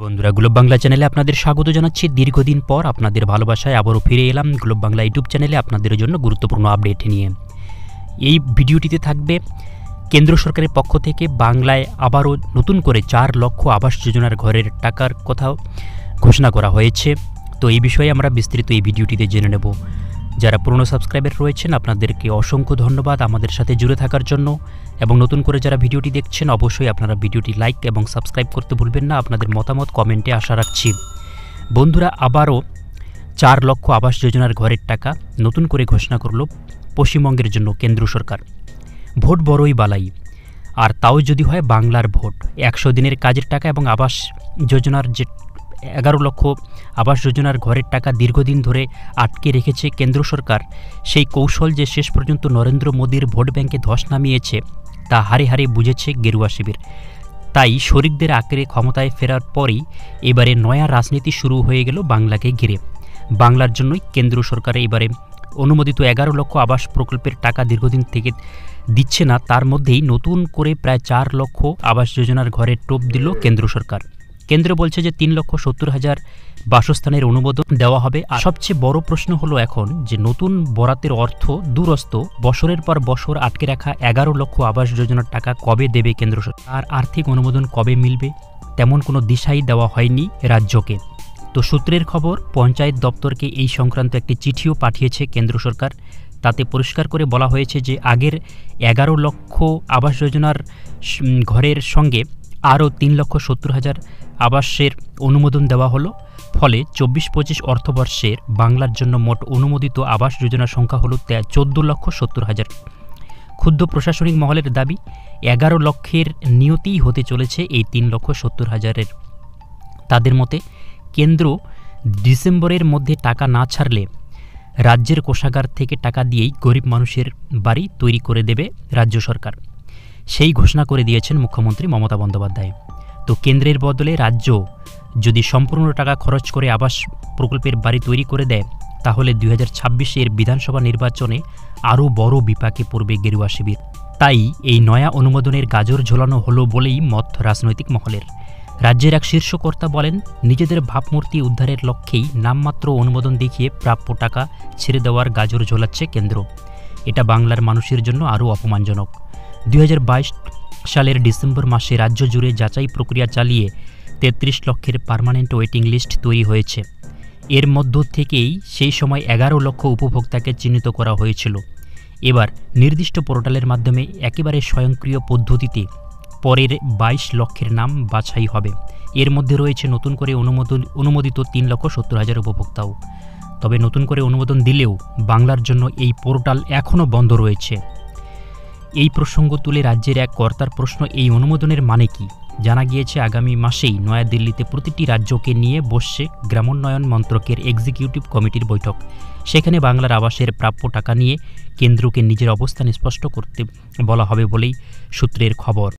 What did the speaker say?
বন্ধুরা, গ্লোব বাংলা চ্যানেলে আপনাদের স্বাগত জানাচ্ছি। দীর্ঘদিন পর আপনাদের ভালোবাসায় আবারও ফিরে এলাম গ্লোব বাংলা ইউটিউব চ্যানেলে আপনাদের জন্য গুরুত্বপূর্ণ আপডেট নিয়ে। এই ভিডিওটিতে থাকবে কেন্দ্র সরকারের পক্ষ থেকে বাংলায় আবারও নতুন করে 4 লক্ষ আবাস যোজনার ঘরের টাকার কথা ঘোষণা করা হয়েছে। তো এই বিষয়ে আমরা বিস্তারিত এই ভিডিওটিতে জেনে নেব। যারা পুরনো সাবস্ক্রাইবার রয়েছেন আপনাদেরকে অসংখ্য ধন্যবাদ আমাদের সাথে জুড়ে থাকার জন্য, এবং নতুন করে যারা ভিডিওটি দেখছেন অবশ্যই আপনারা ভিডিওটি লাইক এবং সাবস্ক্রাইব করতে ভুলবেন না। আপনাদের মতামত কমেন্টে আশা রাখছি। বন্ধুরা, আবারও 4 লক্ষ আবাস যোজনার ঘরের টাকা নতুন করে ঘোষণা করল পশ্চিমবঙ্গের জন্য কেন্দ্র সরকার। ভোট বড়ই বালাই, আর তাও যদি হয় বাংলার ভোট। 100 দিনের কাজের টাকা এবং আবাস যোজনার যে 11 লক্ষ আবাস যোজনার ঘরের টাকা দীর্ঘদিন ধরে আটকে রেখেছে কেন্দ্র সরকার, সেই কৌশল যে শেষ পর্যন্ত নরেন্দ্র মোদীর ভোট ব্যাংকে ধস নামিয়েছে তা হারে হারে বুঝেছে গেরুয়া শিবির। তাই শরিকদের আঁকড়ে ক্ষমতায় ফেরার পরেই এবারে নয়া রাজনীতি শুরু হয়ে গেল বাংলাকে ঘিরে। বাংলার জন্যই কেন্দ্র সরকার এবারে অনুমোদিত 11 লক্ষ আবাস প্রকল্পের টাকা দীর্ঘদিন থেকে দিচ্ছে না, তার মধ্যেই নতুন করে প্রায় 4 লক্ষ আবাস যোজনার ঘরের টোপ দিল কেন্দ্র সরকার। কেন্দ্র বলছে যে 3,70,000 বাসস্থানের অনুমোদন দেওয়া হবে। আর সবচেয়ে বড় প্রশ্ন হলো এখন যে নতুন বরাতের অর্থ দূরস্থ বছরের পর বছর আটকে রাখা 11 লক্ষ আবাস যোজনার টাকা কবে দেবে কেন্দ্র সরকার, আর আর্থিক অনুমোদন কবে মিলবে তেমন কোনো দিশাই দেওয়া হয়নি রাজ্যকে। তো সূত্রের খবর, পঞ্চায়েত দপ্তরকে এই সংক্রান্ত একটি চিঠিও পাঠিয়েছে কেন্দ্র সরকার। তাতে পরিষ্কার করে বলা হয়েছে যে আগের 11 লক্ষ আবাস যোজনার ঘরের সঙ্গে আরও 3,70,000 আবাসের অনুমোদন দেওয়া হলো। ফলে 24-25 অর্থবর্ষের বাংলার জন্য মোট অনুমোদিত আবাস যোজনার সংখ্যা হলো 14,70,000। ক্ষুদ্র প্রশাসনিক মহলের দাবি 11 লক্ষের নিয়তিই হতে চলেছে এই 3,70,000-এর। তাদের মতে কেন্দ্র ডিসেম্বরের মধ্যে টাকা না ছাড়লে রাজ্যের কোষাগার থেকে টাকা দিয়েই গরিব মানুষের বাড়ি তৈরি করে দেবে রাজ্য সরকার। সেই ঘোষণা করে দিয়েছেন মুখ্যমন্ত্রী মমতা বন্দ্যোপাধ্যায়। তো কেন্দ্রের বদলে রাজ্য যদি সম্পূর্ণ টাকা খরচ করে আবাস প্রকল্পের বাড়ি তৈরি করে দেয় তাহলে 2026-এর বিধানসভা নির্বাচনে আরও বড় বিপাকে পড়বে গেরুয়া শিবির। তাই এই নয়া অনুমোদনের গাজর ঝোলানো হলো বলেই মত রাজনৈতিক মহলের। রাজ্যের এক শীর্ষ কর্তা বলেন, নিজেদের ভাবমূর্তি উদ্ধারের লক্ষ্যেই নামমাত্র অনুমোদন দেখিয়ে প্রাপ্য টাকা ছেড়ে দেওয়ার গাজর ঝোলাচ্ছে কেন্দ্র। এটা বাংলার মানুষের জন্য আরও অপমানজনক। 2022 সালের ডিসেম্বর মাসে রাজ্য জুড়ে যাচাই প্রক্রিয়া চালিয়ে 33 লক্ষের পার্মানেন্ট ওয়েটিং লিস্ট তৈরি হয়েছে। এর মধ্য থেকেই সেই সময় 11 লক্ষ উপভোক্তাকে চিহ্নিত করা হয়েছিল। এবার নির্দিষ্ট পোর্টালের মাধ্যমে একেবারে স্বয়ংক্রিয় পদ্ধতিতে পরের 22 লক্ষের নাম বাছাই হবে। এর মধ্যে রয়েছে নতুন করে অনুমোদিত 3,70,000 উপভোক্তাও। তবে নতুন করে অনুমোদন দিলেও বাংলার জন্য এই পোর্টাল এখনও বন্ধ রয়েছে। এই প্রসঙ্গ তুলে রাজ্যের এক কর্তার প্রশ্ন, এই অনুমোদনের মানে কি? জানা গিয়েছে আগামী মাসেই নয়াদিল্লিতে প্রতিটি রাজ্যকে নিয়ে বসছে গ্রামোন্নয়ন মন্ত্রকের এক্সিকিউটিভ কমিটির বৈঠক। সেখানে বাংলার আবাসের প্রাপ্য টাকা নিয়ে কেন্দ্রকে নিজের অবস্থান স্পষ্ট করতে বলা হবে বলেই সূত্রের খবর।